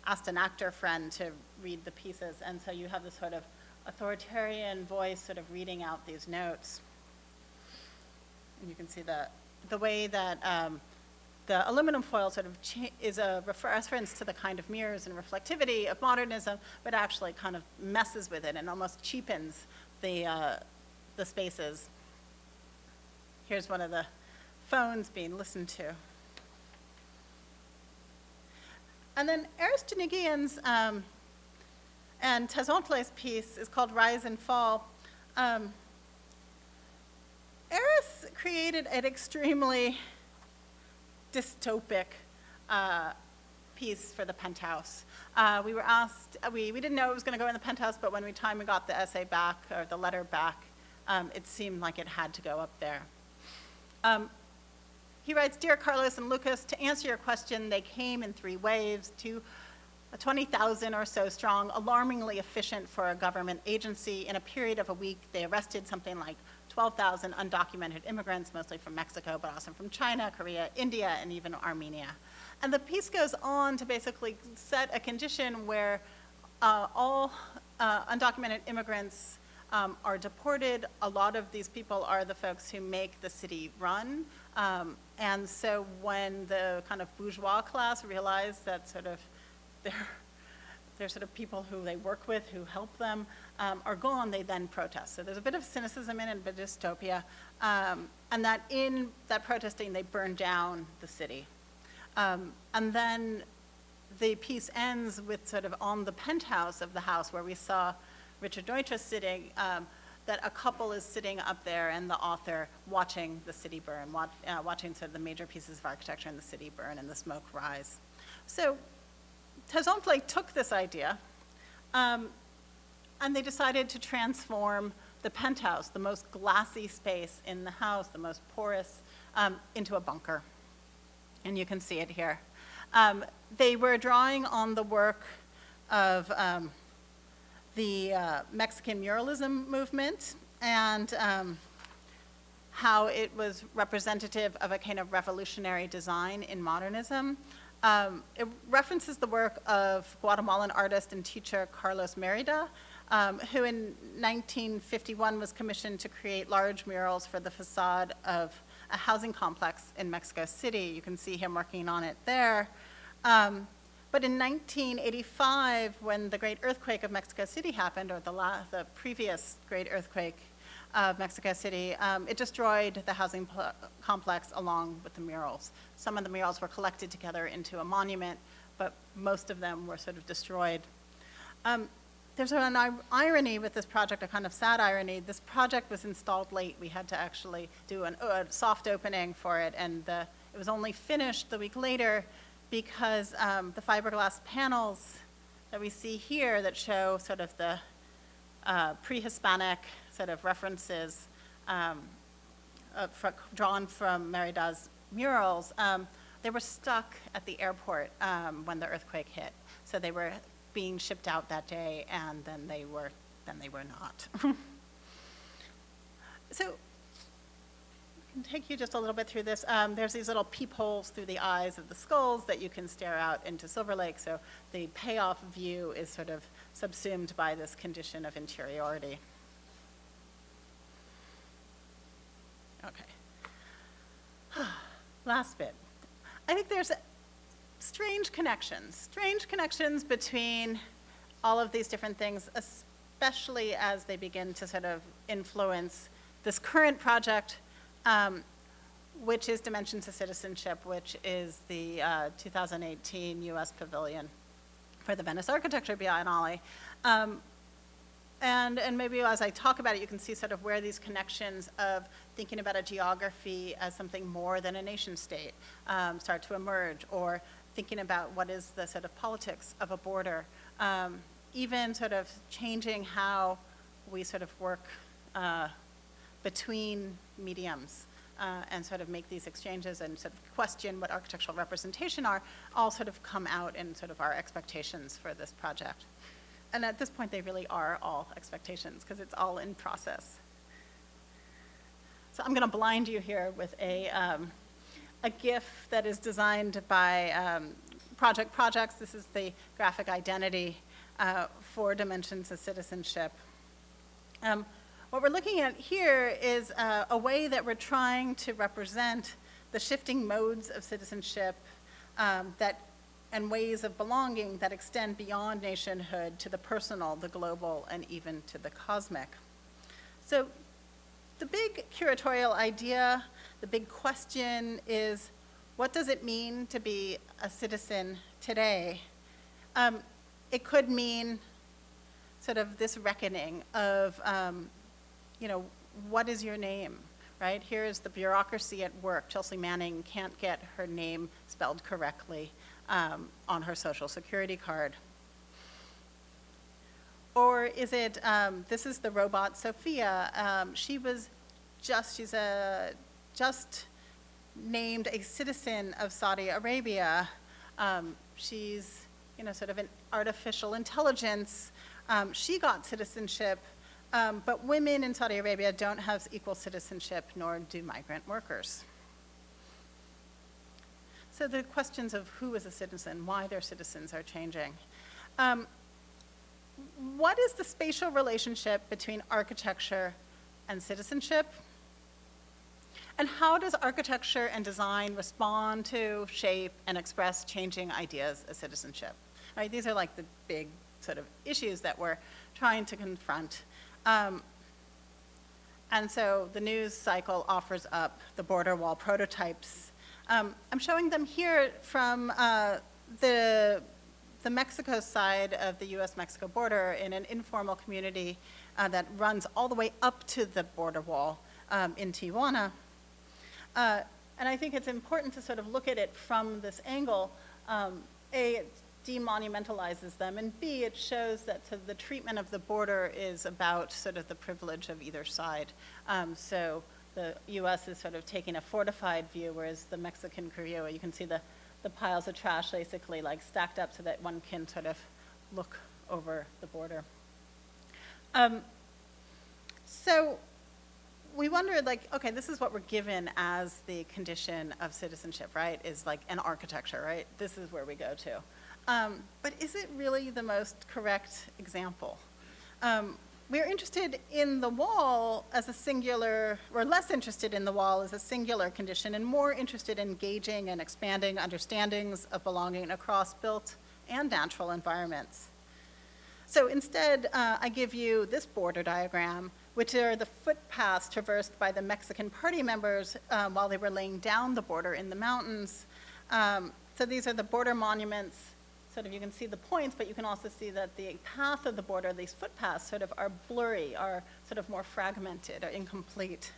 asked an actor friend to read the pieces. And so you have this sort of authoritarian voice sort of reading out these notes. And you can see the way that the aluminum foil sort of is a reference to the kind of mirrors and reflectivity of modernism, but actually kind of messes with it and almost cheapens the spaces. Here's one of the phones being listened to. And then Eris Janigian's and Tezontle's piece is called Rise and Fall. Eris created an extremely dystopic piece for the penthouse. We were asked, we didn't know it was going to go in the penthouse, but when we got the essay back, or the letter back, it seemed like it had to go up there. He writes, "Dear Carlos and Lucas, to answer your question, they came in 3 waves, to 20,000 or so strong, alarmingly efficient for a government agency. In a period of a week, they arrested something like 12,000 undocumented immigrants, mostly from Mexico, but also from China, Korea, India, and even Armenia." And the piece goes on to basically set a condition where all undocumented immigrants are deported. A lot of these people are the folks who make the city run. And so when the kind of bourgeois class realize that sort of they're sort of people who they work with, who help them, are gone, they then protest. So there's a bit of cynicism in it, a bit of dystopia. And that in that protesting, they burn down the city. And then the piece ends with sort of on the penthouse of the house where we saw Richard Neutra sitting, that a couple is sitting up there and the author watching the city burn, watching sort of the major pieces of architecture in the city burn and the smoke rise. So Tezontle took this idea, and they decided to transform the penthouse, the most glassy space in the house, the most porous, into a bunker. And you can see it here. They were drawing on the work of the Mexican muralism movement and how it was representative of a kind of revolutionary design in modernism. It references the work of Guatemalan artist and teacher Carlos Merida, who in 1951 was commissioned to create large murals for the facade of a housing complex in Mexico City. You can see him working on it there. But in 1985, when the great earthquake of Mexico City happened, or the previous great earthquake of Mexico City, it destroyed the housing complex along with the murals. Some of the murals were collected together into a monument, but most of them were sort of destroyed. There's an irony with this project, a kind of sad irony. This project was installed late. We had to actually do a soft opening for it, and it was only finished the week later because the fiberglass panels that we see here that show sort of the pre-Hispanic sort of references drawn from Merida's murals, they were stuck at the airport when the earthquake hit. So they were being shipped out that day, and then they were not. So I can take you just a little bit through this. There's these little peepholes through the eyes of the skulls that you can stare out into Silver Lake. So the payoff view is sort of subsumed by this condition of interiority. Okay. Last bit. I think there's strange connections between all of these different things, especially as they begin to sort of influence this current project, which is Dimensions of Citizenship, which is the 2018 US Pavilion for the Venice Architecture Biennale. And maybe as I talk about it, you can see sort of where these connections of thinking about a geography as something more than a nation state start to emerge, or thinking about what is the sort of politics of a border, even sort of changing how we sort of work between mediums. and sort of make these exchanges and sort of question what architectural representation are, all sort of come out in sort of our expectations for this project. And at this point, they really are all expectations, because it's all in process. So I'm going to blind you here with a GIF that is designed by Project Projects. This is the graphic identity for Dimensions of Citizenship. What we're looking at here is a way that we're trying to represent the shifting modes of citizenship and ways of belonging that extend beyond nationhood to the personal, the global, and even to the cosmic. So the big curatorial idea, the big question is, what does it mean to be a citizen today? It could mean sort of this reckoning of, what is your name, right? Here's the bureaucracy at work. Chelsea Manning can't get her name spelled correctly on her social security card. Or is it, this is the robot Sophia. She's just named a citizen of Saudi Arabia. She's, sort of an artificial intelligence. She got citizenship, but women in Saudi Arabia don't have equal citizenship, nor do migrant workers. So the questions of who is a citizen, why they're citizens are changing. What is the spatial relationship between architecture and citizenship? And how does architecture and design respond to, shape, and express changing ideas of citizenship? Right, these are like the big sort of issues that we're trying to confront. And so the news cycle offers up the border wall prototypes. I'm showing them here from the Mexico side of the US-Mexico border in an informal community that runs all the way up to the border wall in Tijuana. And I think it's important to sort of look at it from this angle. A, it demonumentalizes them, and B, it shows that the treatment of the border is about sort of the privilege of either side. So the US is sort of taking a fortified view, whereas the Mexican Carrillo, you can see the piles of trash basically like stacked up so that one can sort of look over the border. So we wondered, like, okay, this is what we're given as the condition of citizenship, right? Is like an architecture, right? This is where we go to. But is it really the most correct example? We're interested in the wall as a singular, or less interested in the wall as a singular condition, and more interested in engaging and expanding understandings of belonging across built and natural environments. So instead, I give you this border diagram, which are the footpaths traversed by the Mexican party members while they were laying down the border in the mountains. So these are the border monuments. Sort of, you can see the points, but you can also see that the path of the border, these footpaths, sort of are blurry, are sort of more fragmented, or incomplete.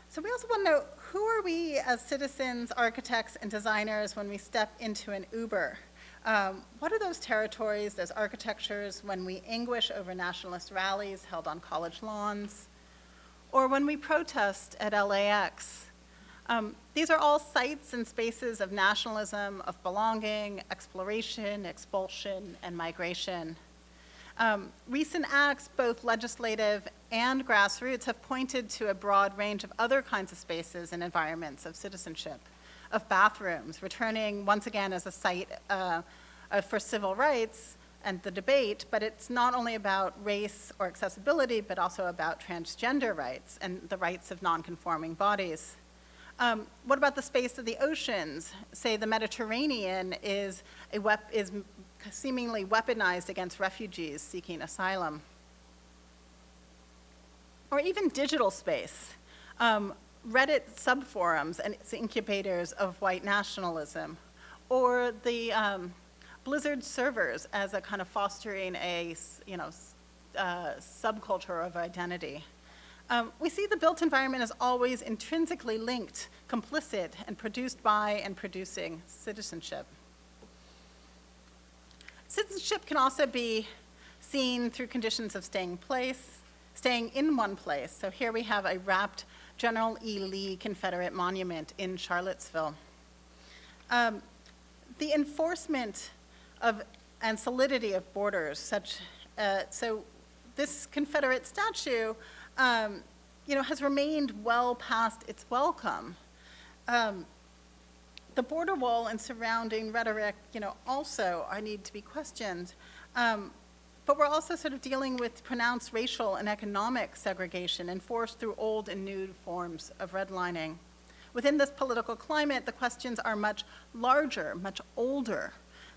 So we also want to know, who are we as citizens, architects, and designers when we step into an Uber? What are those territories, those architectures, when we anguish over nationalist rallies held on college lawns, or when we protest at LAX? These are all sites and spaces of nationalism, of belonging, exploration, expulsion, and migration. Recent acts, both legislative and grassroots, have pointed to a broad range of other kinds of spaces and environments of citizenship, of bathrooms, returning once again as a site for civil rights and the debate, but it's not only about race or accessibility, but also about transgender rights and the rights of non-conforming bodies. What about the space of the oceans? Say the Mediterranean is seemingly weaponized against refugees seeking asylum. Or even digital space. Reddit subforums and its incubators of white nationalism. Or the Blizzard servers as a kind of fostering a subculture of identity. We see the built environment as always intrinsically linked, complicit, and produced by and producing citizenship. Citizenship can also be seen through conditions of staying place, staying in one place. So here we have a wrapped General E. Lee Confederate monument in Charlottesville. The enforcement of and solidity of borders, so this Confederate statue, has remained well past its welcome. The border wall and surrounding rhetoric, also need to be questioned. But we're also sort of dealing with pronounced racial and economic segregation enforced through old and new forms of redlining. Within this political climate, the questions are much larger, much older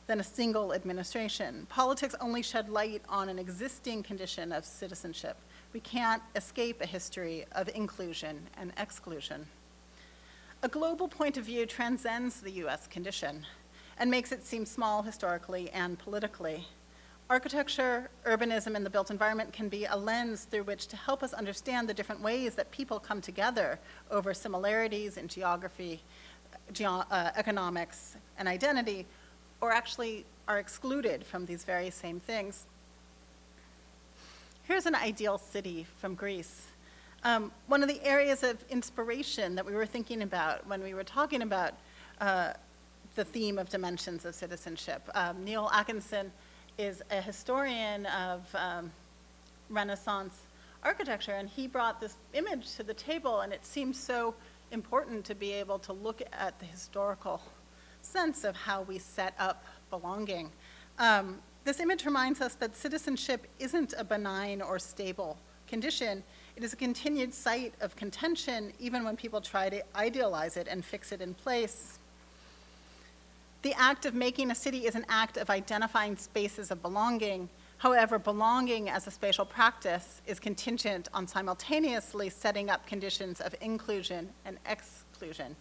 than a single administration. Politics only shed light on an existing condition of citizenship. We can't escape a history of inclusion and exclusion. A global point of view transcends the US condition and makes it seem small historically and politically. Architecture, urbanism, and the built environment can be a lens through which to help us understand the different ways that people come together over similarities in geography, economics, and identity, or actually are excluded from these very same things. Here's an ideal city from Greece. One of the areas of inspiration that we were thinking about when we were talking about the theme of dimensions of citizenship. Neil Atkinson is a historian of Renaissance architecture, and he brought this image to the table, and it seems so important to be able to look at the historical sense of how we set up belonging. This image reminds us that citizenship isn't a benign or stable condition. It is a continued site of contention, even when people try to idealize it and fix it in place. The act of making a city is an act of identifying spaces of belonging. However, belonging as a spatial practice is contingent on simultaneously setting up conditions of inclusion and exclusion.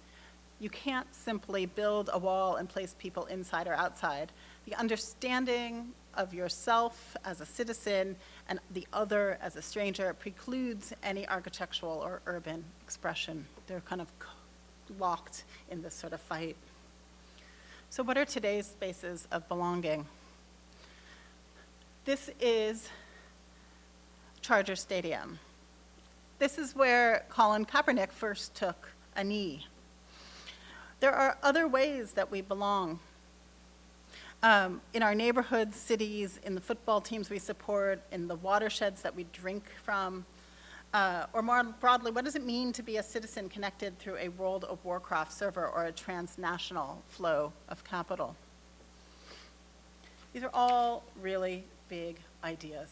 You can't simply build a wall and place people inside or outside. The understanding of yourself as a citizen and the other as a stranger precludes any architectural or urban expression. They're kind of locked in this sort of fight. So what are today's spaces of belonging? This is Charger Stadium. This is where Colin Kaepernick first took a knee. There are other ways that we belong. In our neighborhoods, cities, in the football teams we support, in the watersheds that we drink from, or more broadly, what does it mean to be a citizen connected through a World of Warcraft server or a transnational flow of capital? These are all really big ideas.